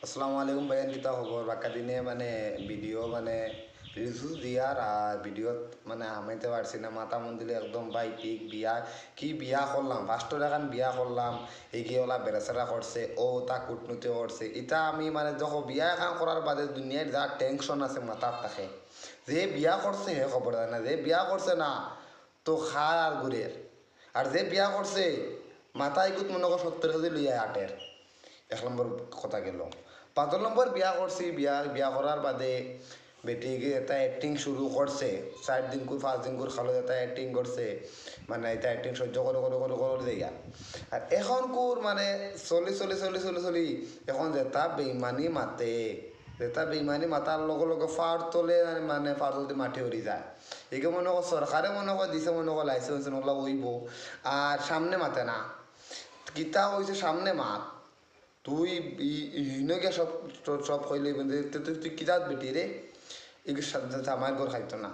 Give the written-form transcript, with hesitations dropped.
আসসালামু আলাইকুম ভাইয়ান, কিতা খবর? বাক্কা দিনে মানে ভিডিও মানে রিলস দিয়ার আর ভিডিওত মানে হামাইতে পারছি না। মাথা মন দিলে একদম ভাই ঠিক বিয়া কি বিয়া করলাম, ফার্স্টর এখন বিয়া করলাম, এগিয়ে ওলা বেড়াচেরা করছে, ও তা কুটনুতে করছে। এটা আমি মানে যখন বিয়া এখন করার বাদে দুনিয়ার যা টেনশন আছে মাথার থাকে, যে বিয়া করছে হে খবর দেয় না, যে বিয়া করছে না তো খার আর ঘুরের, আর যে বিয়া করছে মাথায় কুত মনে কর 70 কেজি লইয়া আটের। এক নম্বর কথা গেল। 5 নম্বর বিয়া করছি, বিয়া বিয়া করার বাদে বেটিকে এটা অ্যাক্টিং শুরু করছে। 4 দিন করে 5 দিন করে খালো এটা অ্যাক্টিং করছে, মানে এটা অ্যাক্টিং সহ্য করে করে করে করে দেয়া। আর এখন কুর মানে চলি এখন যেটা বেইমানি মাতে, যেটা বেইমানি মাতার লগে লগে ফার তোলে, মানে ফার তুলতে মাটি উড়ি যায়। একে মনে কর সরকারে মনে কর দিছে, মনে কর লাইসেন্স ওগুলো ওইব, আর সামনে মাতে না। কিতা হয়েছে সামনে মাত, তুই হিনকে সব সব হইলে তুই তুই কিতাত বেটি রে, এগুলো সাথে আমার ঘর খাইতো না।